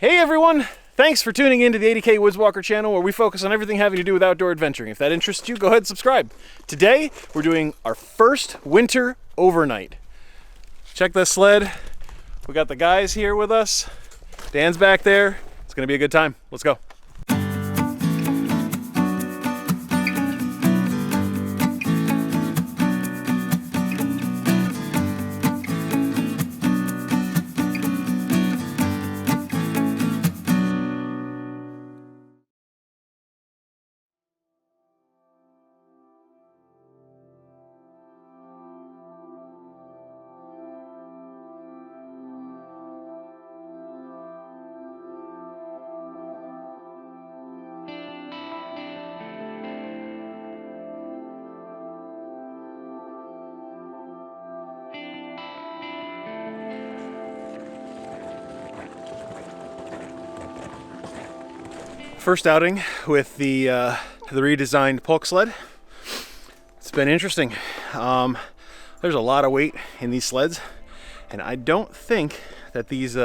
Hey everyone! Thanks for tuning in to the 80K Woodswalker channel, where we focus on everything having to do with outdoor adventuring. If that interests you, go ahead and subscribe. Today, we're doing our first winter overnight. Check this sled. We got the guys here with us. Dan's back there. It's gonna be a good time. Let's go. First outing with the redesigned Polk sled. It's been interesting. There's a lot of weight in these sleds, and I don't think that these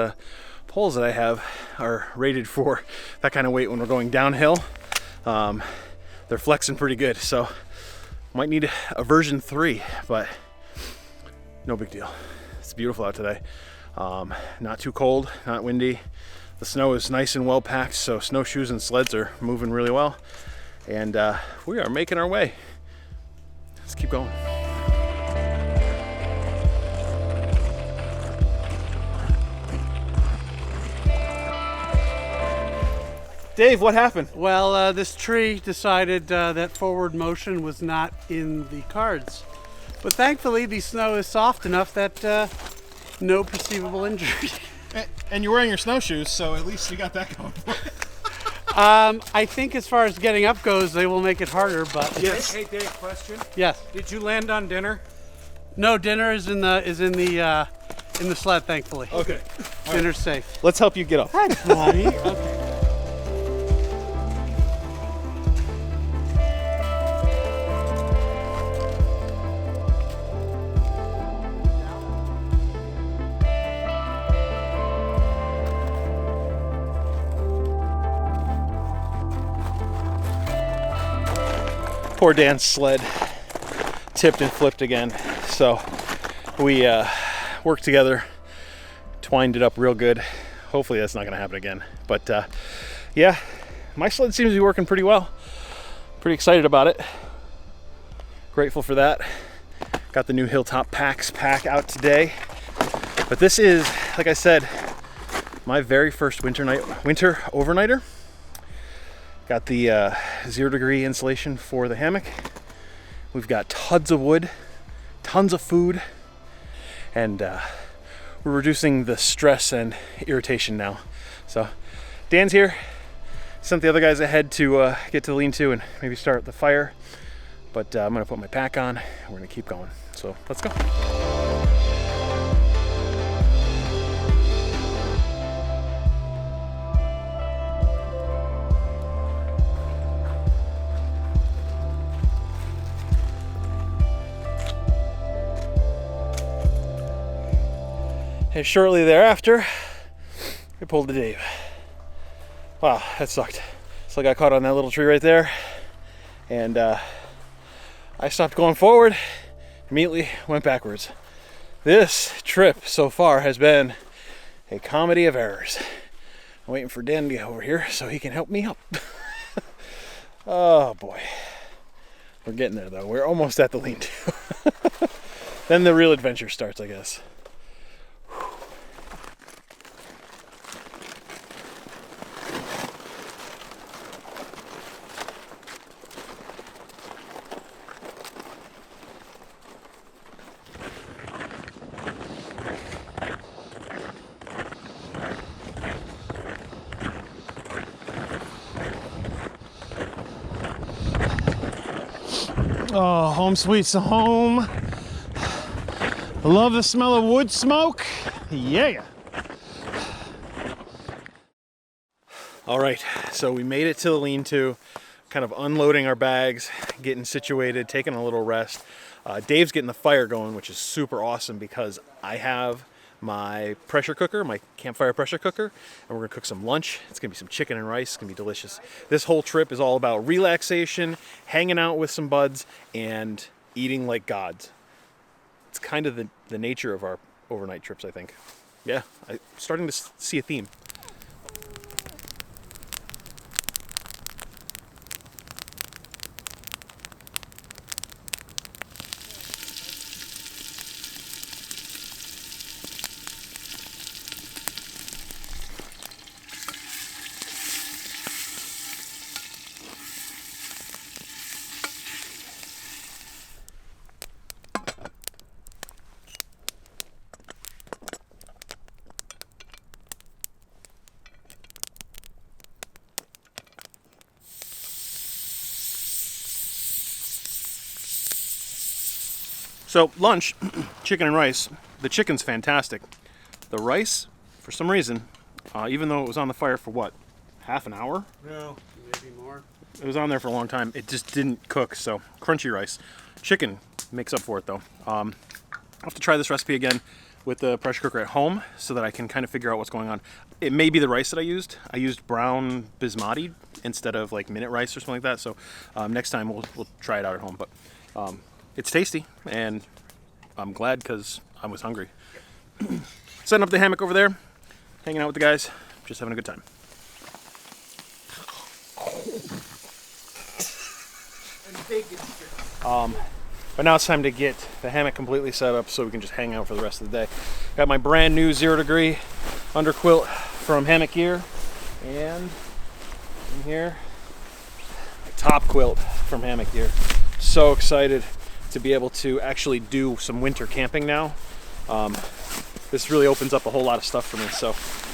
poles that I have are rated for that kind of weight when we're going downhill. They're flexing pretty good, so might need a version 3, but no big deal. It's beautiful out today. Not too cold, not windy. The snow is nice and well packed, so snowshoes and sleds are moving really well, and we are making our way. Let's keep going. Dave, what happened? Well, this tree decided that forward motion was not in the cards, but thankfully the snow is soft enough that no perceivable injury. And you're wearing your snowshoes, so at least you got that going. I think as far as getting up goes, they will make it harder, but yes. Hey Dave, question. Yes. Did you land on dinner? No, dinner is in the sled, thankfully. Okay. Dinner's safe. Let's help you get up. Thanks, buddy. Okay. Poor Dan's sled tipped and flipped again, so we worked together, twined it up real good. Hopefully that's not going to happen again, but yeah, my sled seems to be working pretty well. Pretty excited about it. Grateful for that. Got the new Hilltop pack out today, but this is, like I said, my very first winter overnighter. Got the 0 degree insulation for the hammock. We've got tons of wood, tons of food, and we're reducing the stress and irritation now. So Dan's here. Sent the other guys ahead to get to the lean-to and maybe start the fire. But I'm gonna put my pack on and we're gonna keep going. So let's go. And shortly thereafter, I pulled a Dave. Wow, that sucked. So I got caught on that little tree right there, and I stopped going forward, immediately went backwards. This trip so far has been a comedy of errors. I'm waiting for Dan to get over here so he can help me up. Oh boy. We're getting there though. We're almost at the lean-to. Then the real adventure starts, I guess. Oh, home sweet home. I love the smell of wood smoke. Yeah. All right, so we made it to the lean-to, kind of unloading our bags, getting situated, taking a little rest. Dave's getting the fire going, which is super awesome because I have my pressure cooker, my campfire pressure cooker, and we're gonna cook some lunch. It's gonna be some chicken and rice. It's gonna be delicious. This whole trip is all about relaxation, hanging out with some buds, and eating like gods. It's kind of the nature of our overnight trips, I think. Yeah, I'm starting to see a theme. So lunch, chicken and rice. The chicken's fantastic. The rice, for some reason, even though it was on the fire for what, half an hour? No, maybe more. It was on there for a long time. It just didn't cook, so crunchy rice. Chicken makes up for it though. I'll have to try this recipe again with the pressure cooker at home so that I can kind of figure out what's going on. It may be the rice that I used. I used brown basmati instead of like minute rice or something like that. So next time we'll try it out at home. But it's tasty, and I'm glad because I was hungry. Setting up the hammock over there, hanging out with the guys, just having a good time. But now it's time to get the hammock completely set up so we can just hang out for the rest of the day. Got my brand new 0 degree underquilt from Hammock Gear, and in here, my top quilt from Hammock Gear. So excited to be able to actually do some winter camping now. This really opens up a whole lot of stuff for me, so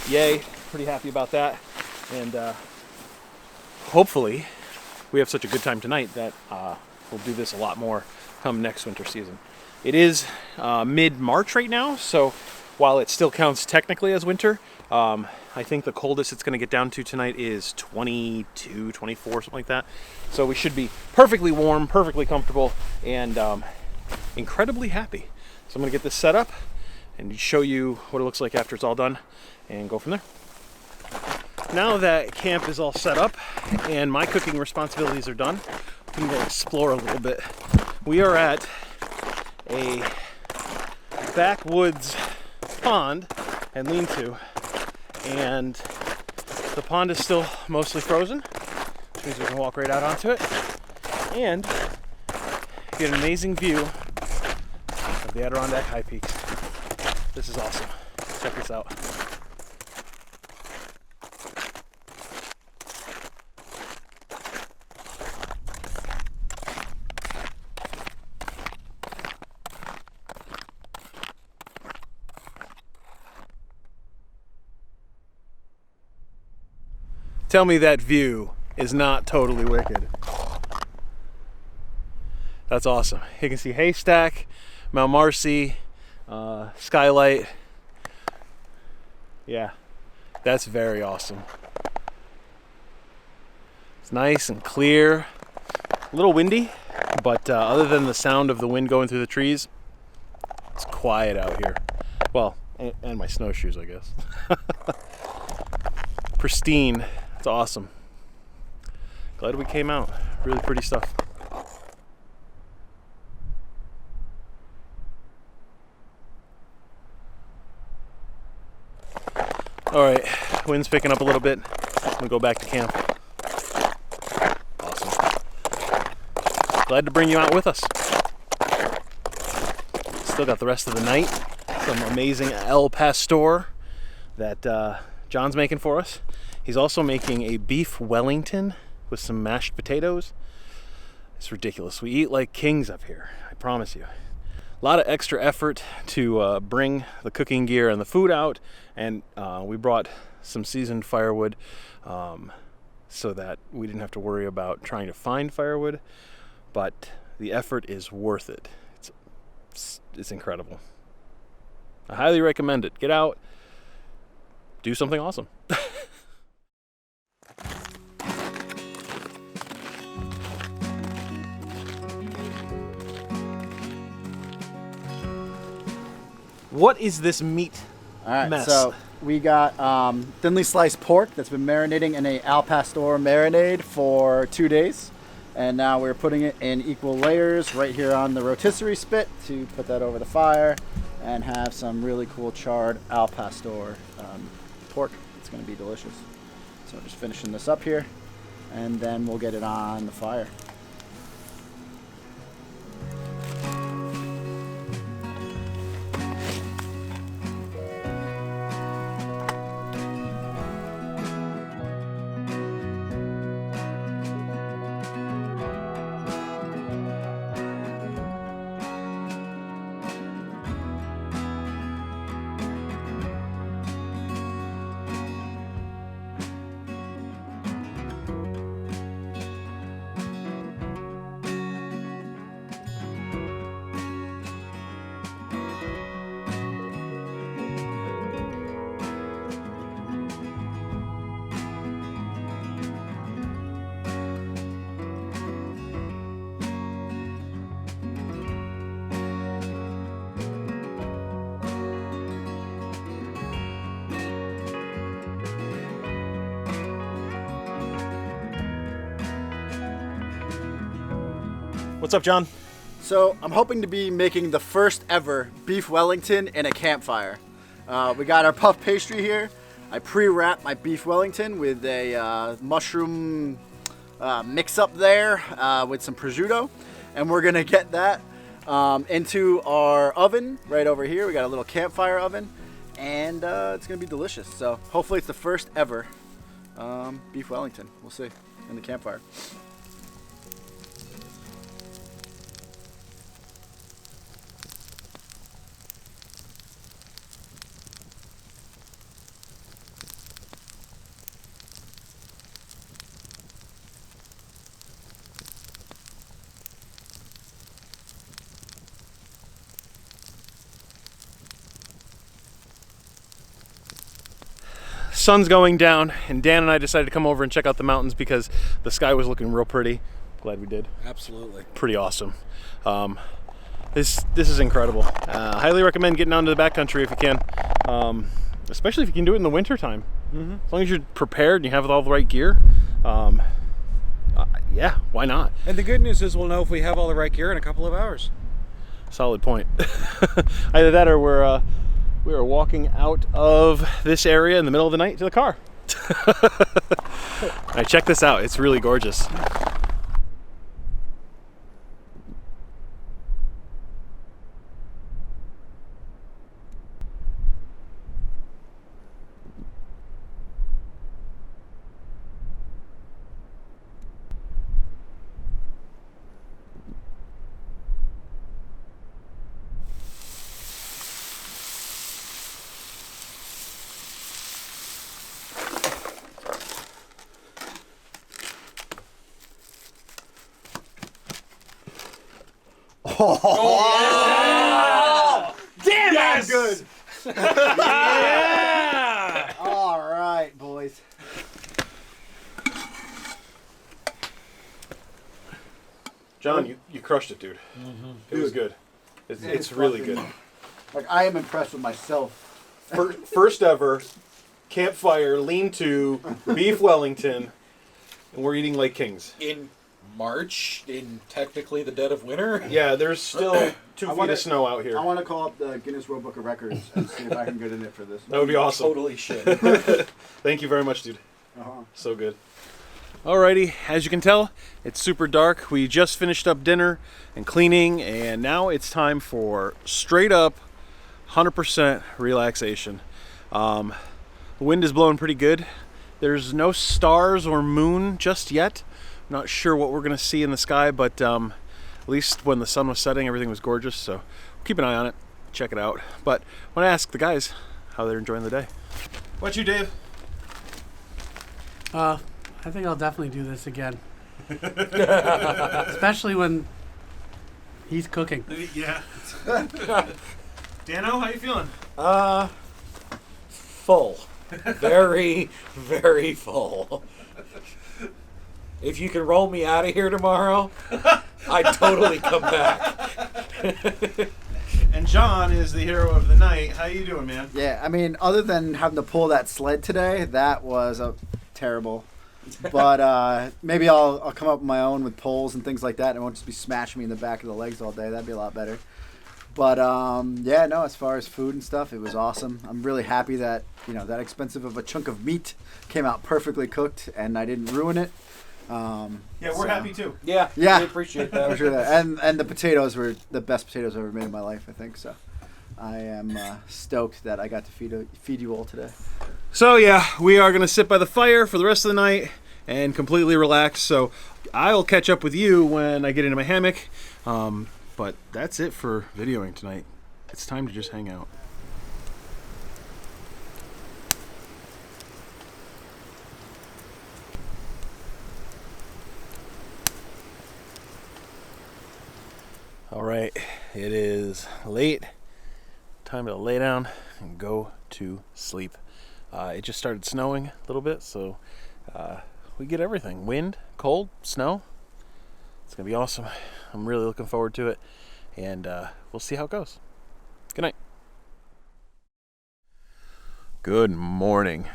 yay, pretty happy about that. And hopefully we have such a good time tonight that we'll do this a lot more come next winter season. It is mid-March right now, so while it still counts technically as winter, I think the coldest it's going to get down to tonight is 22, 24, something like that. So we should be perfectly warm, perfectly comfortable, and incredibly happy. So I'm going to get this set up and show you what it looks like after it's all done and go from there. Now that camp is all set up and my cooking responsibilities are done, we can go explore a little bit. We are at a backwoods pond and lean-to, and the pond is still mostly frozen, which means we can walk right out onto it and get an amazing view of the Adirondack High Peaks. This is awesome. Check this out. Tell me that view is not totally wicked. That's awesome. You can see Haystack, Mount Marcy, Skylight. Yeah, that's very awesome. It's nice and clear. A little windy, but other than the sound of the wind going through the trees, it's quiet out here. Well, and my snowshoes, I guess. Pristine. It's awesome. Glad we came out. Really pretty stuff. All right, wind's picking up a little bit. I'm gonna go back to camp. Awesome. Glad to bring you out with us. Still got the rest of the night. Some amazing El Pastor that John's making for us. He's also making a beef Wellington with some mashed potatoes. It's ridiculous. We eat like kings up here, I promise you. A lot of extra effort to bring the cooking gear and the food out, and we brought some seasoned firewood so that we didn't have to worry about trying to find firewood, but the effort is worth it. It's incredible. I highly recommend it. Get out, do something awesome. What is this meat All right, mess. so we got thinly sliced pork that's been marinating in a al pastor marinade for 2 days. And now we're putting it in equal layers right here on the rotisserie spit to put that over the fire and have some really cool charred al pastor pork. It's going to be delicious. So just finishing this up here, and then we'll get it on the fire. What's up, John? So I'm hoping to be making the first ever beef Wellington in a campfire. We got our puff pastry here. I pre-wrapped my beef Wellington with a mushroom mix-up there with some prosciutto. And we're gonna get that into our oven right over here. We got a little campfire oven, and it's gonna be delicious. So hopefully it's the first ever beef Wellington. We'll see in the campfire. Sun's going down, and Dan and I decided to come over and check out the mountains because the sky was looking real pretty. Glad we did. Absolutely. Pretty awesome. This is incredible. Highly recommend getting onto the backcountry if you can, especially if you can do it in the winter time. As long as you're prepared and you have all the right gear. Yeah, why not? And the good news is we'll know if we have all the right gear in a couple of hours. Solid point. Either that or we are walking out of this area in the middle of the night to the car. All right, check this out. It's really gorgeous. Damn, Yes! that's good. Yeah! All right, boys. John, you crushed it, dude. It was good. It's really good. Like, I am impressed with myself. First ever campfire lean-to beef Wellington, and we're eating like kings. In March, in technically the dead of winter. Yeah, there's still 2 feet of snow out here. I want to call up the Guinness World Book of Records and see if I can get in it for this. That would be awesome. Totally shit. Thank you very much, dude. Uh-huh. So good. Alrighty, as you can tell, it's super dark. We just finished up dinner and cleaning, and now it's time for straight up 100% relaxation. The wind is blowing pretty good. There's no stars or moon just yet. Not sure what we're gonna see in the sky, but at least when the sun was setting, everything was gorgeous. So keep an eye on it, check it out. But I want to ask the guys how they're enjoying the day. What you, Dave? I think I'll definitely do this again. Especially when he's cooking. Yeah. Dano, how you feeling? Full. Very, very full. If you can roll me out of here tomorrow, I'd totally come back. And John is the hero of the night. How you doing, man? Yeah, I mean, other than having to pull that sled today, that was terrible. But maybe I'll come up with my own with poles and things like that, and it won't just be smashing me in the back of the legs all day. That'd be a lot better. But yeah, no, as far as food and stuff, it was awesome. I'm really happy that, that expensive of a chunk of meat came out perfectly cooked and I didn't ruin it. Yeah, we're happy too. Yeah, Yeah. we appreciate that. For sure and the potatoes were the best potatoes I've ever made in my life, I think. So I am stoked that I got to feed you all today. So yeah, we are going to sit by the fire for the rest of the night and completely relax. So I'll catch up with you when I get into my hammock. But that's it for videoing tonight. It's time to just hang out. All right, it is late. Time to lay down and go to sleep. It just started snowing a little bit, so we get everything. Wind, cold, snow. It's gonna be awesome. I'm really looking forward to it, and we'll see how it goes. Good night. Good morning.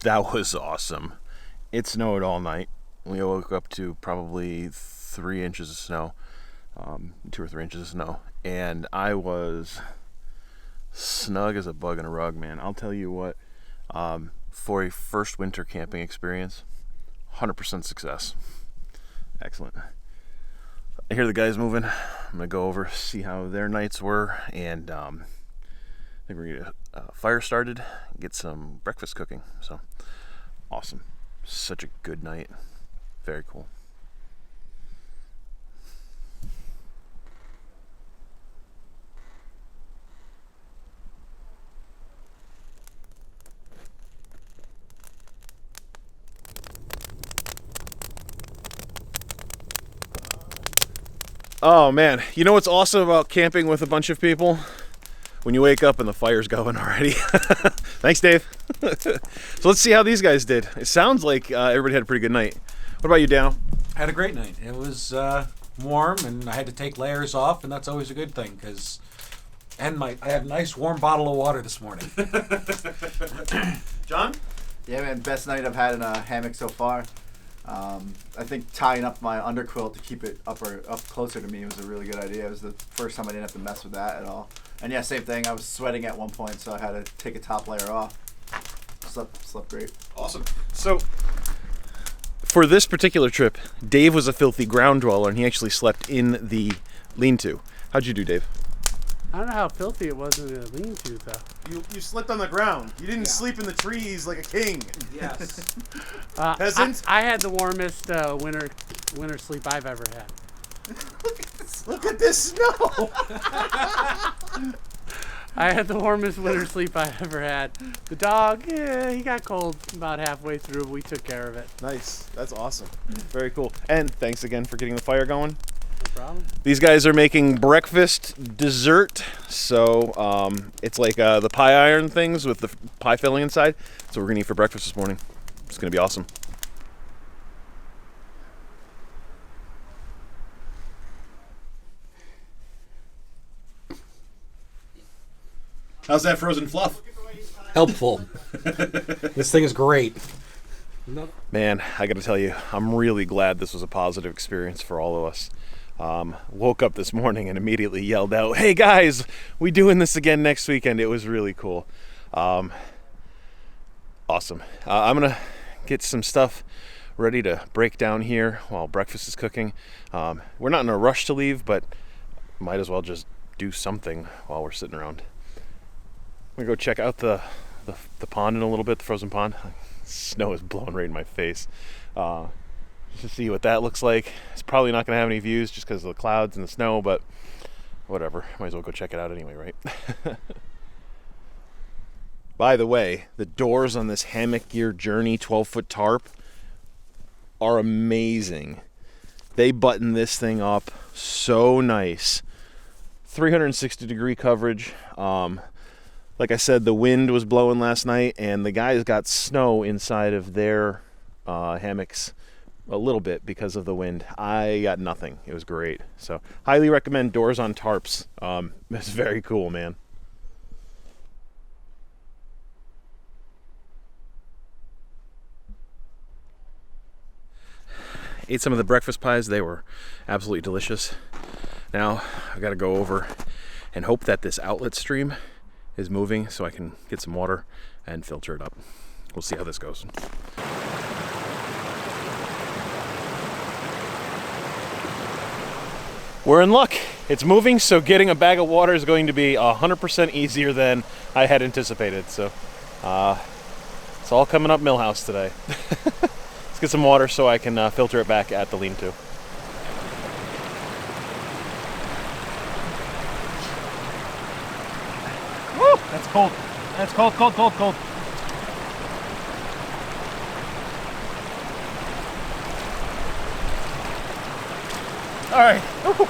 That was awesome. It snowed all night. We woke up to probably 3 inches of snow, 2 or 3 inches of snow, and I was snug as a bug in a rug, man. I'll tell you what, for a first winter camping experience, 100% success. Excellent. I hear the guys moving. I'm gonna go over, see how their nights were, and I think we're gonna get a fire started, get some breakfast cooking. So awesome. Such a good night. Very cool. Oh man, you know what's awesome about camping with a bunch of people? When you wake up and the fire's going already. Thanks, Dave. So let's see how these guys did. It sounds like everybody had a pretty good night. What about you, Dano? I had a great night. It was warm, and I had to take layers off, and that's always a good thing, because I had a nice warm bottle of water this morning. John? Yeah, man, best night I've had in a hammock so far. I think tying up my underquilt to keep it up closer to me was a really good idea. It was the first time I didn't have to mess with that at all. And yeah, same thing. I was sweating at one point, so I had to take a top layer off. Slept great. Awesome. So for this particular trip, Dave was a filthy ground dweller, and he actually slept in the lean-to. How'd you do, Dave? I don't know how filthy it was in the lean-to, though. You slept on the ground. You didn't sleep in the trees like a king. Yes. Peasant? I had the warmest winter sleep I've ever had. Look at this snow. I had the warmest winter sleep I ever had. The dog, he got cold about halfway through. We took care of it. Nice. That's awesome. Very cool. And thanks again for getting the fire going. No problem. These guys are making breakfast dessert. So it's like the pie iron things with the pie filling inside. So we're going to eat for breakfast this morning. It's going to be awesome. How's that frozen fluff? Helpful. This thing is great. Man, I gotta tell you, I'm really glad this was a positive experience for all of us. Woke up this morning and immediately yelled out, "Hey guys, we doing this again next weekend." It was really cool. Awesome. I'm gonna get some stuff ready to break down here while breakfast is cooking. We're not in a rush to leave, but might as well just do something while we're sitting around. I'm gonna go check out the pond in a little bit, the frozen pond. Snow is blowing right in my face. Just to see what that looks like. It's probably not gonna have any views just because of the clouds and the snow, but whatever. Might as well go check it out anyway, right? By the way, the doors on this Hammock Gear Journey 12-foot tarp are amazing. They button this thing up so nice. 360-degree coverage. Like I said, the wind was blowing last night, and the guys got snow inside of their hammocks a little bit because of the wind. I got nothing. It was great. So highly recommend Doors on Tarps. It's very cool, man. Ate some of the breakfast pies. They were absolutely delicious. Now I've got to go over and hope that this outlet stream is moving so I can get some water and filter it up. We'll see how this goes. We're in luck. It's moving, so getting a bag of water is going to be 100% easier than I had anticipated. So it's all coming up Millhouse today. Let's get some water so I can filter it back at the lean-to. Woo! That's cold. That's cold, cold, cold, cold. All right. Woo.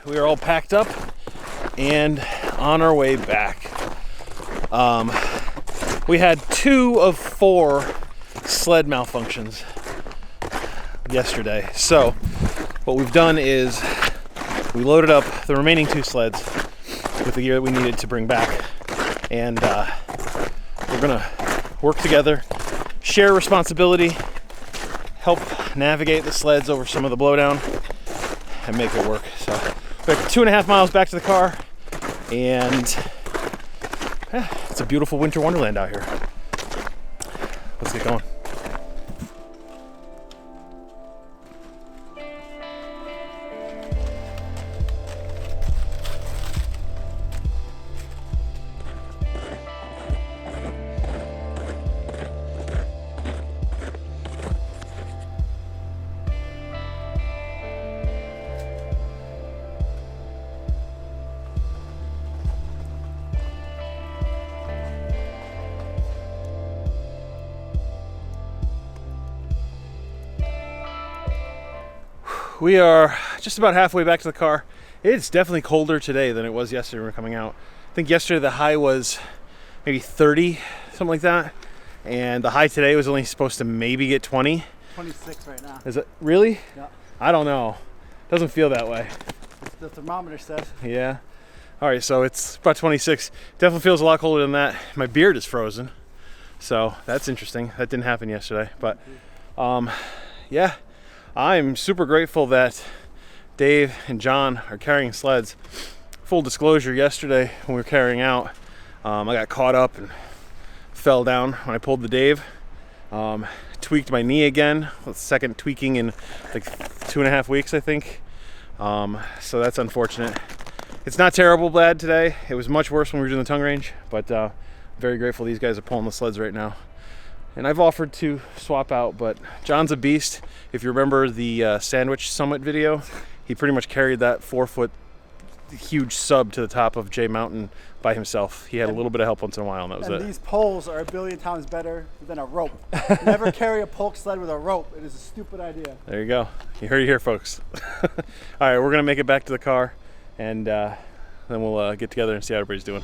We are all packed up and on our way back. We had 2 of 4 sled malfunctions yesterday. So what we've done is we loaded up the remaining 2 sleds with the gear that we needed to bring back. And we're gonna work together, share responsibility, help navigate the sleds over some of the blowdown and make it work. So we're 2.5 miles back to the car, and it's a beautiful winter wonderland out here. Let's get going. We are just about halfway back to the car. It's definitely colder today than it was yesterday when we were coming out. I think yesterday the high was maybe 30, something like that. And the high today was only supposed to maybe get 20. 26 right now. Is it really? Yeah. I don't know. Doesn't feel that way. The thermometer says. Yeah. All right, so it's about 26. Definitely feels a lot colder than that. My beard is frozen. So that's interesting. That didn't happen yesterday. But yeah. I'm super grateful that Dave and John are carrying sleds. Full disclosure, yesterday when we were carrying out, I got caught up and fell down when I pulled the Dave. Tweaked my knee again, second tweaking in like 2.5 weeks, I think. So that's unfortunate. It's not terrible bad today. It was much worse when we were doing the tongue range, but very grateful these guys are pulling the sleds right now. And I've offered to swap out, but John's a beast. If you remember the Sandwich Summit video, he pretty much carried that 4-foot huge sub to the top of J Mountain by himself. He had a little bit of help once in a while, and that was it. These poles are 1 billion times better than a rope. Never carry a polk sled with a rope. It is a stupid idea. There you go. You heard it here, folks. All right, we're going to make it back to the car, and then we'll get together and see how everybody's doing.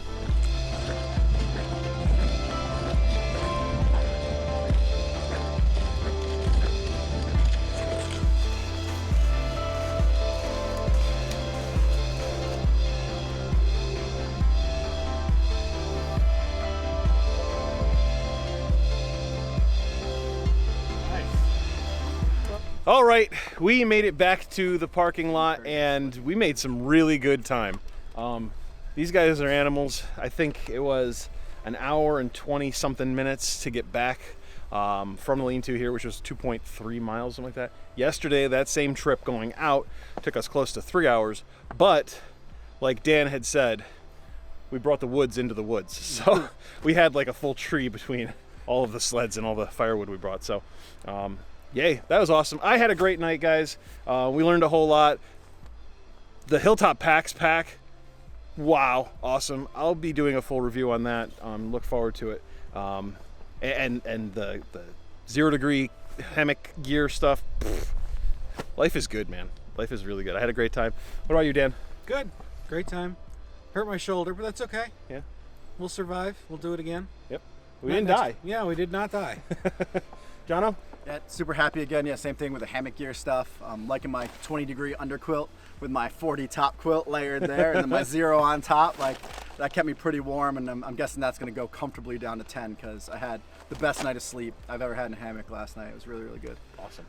All right, we made it back to the parking lot and we made some really good time. These guys are animals. I think it was an hour and 20 something minutes to get back from the lean-to here, which was 2.3 miles, something like that. Yesterday, that same trip going out took us close to 3 hours, but like Dan had said, we brought the woods into the woods. So we had like a full tree between all of the sleds and all the firewood we brought. So yay, that was awesome. I had a great night, guys. We learned a whole lot. The Hilltop Packs pack Wow, awesome. I'll be doing a full review on that. Look forward to it. And the 0 degree hammock gear stuff. Pfft. Life is good, man. Life is really good. I had a great time. What about you, Dan? Good. Great time. Hurt my shoulder, but that's okay. Yeah. We'll survive. We'll do it again. Yep. We didn't die. Yeah, we did not die. Jono? Yeah, super happy again. Yeah, same thing with the hammock gear stuff. I'm liking my 20 degree underquilt with my 40 top quilt layered there, and then my 0 on top. Like, that kept me pretty warm, and I'm guessing that's going to go comfortably down to 10 because I had the best night of sleep I've ever had in a hammock last night. It was really, really good. Awesome.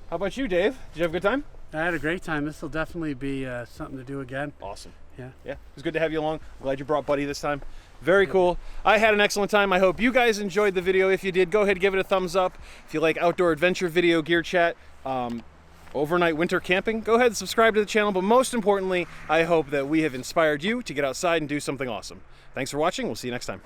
How about you, Dave? Did you have a good time? I had a great time. This will definitely be something to do again. Awesome. Yeah. Yeah, it was good to have you along. Glad you brought Buddy this time. Very cool. I had an excellent time. I hope you guys enjoyed the video. If you did, go ahead and give it a thumbs up. If you like outdoor adventure video gear chat, overnight winter camping, go ahead and subscribe to the channel. But most importantly, I hope that we have inspired you to get outside and do something awesome. Thanks for watching. We'll see you next time.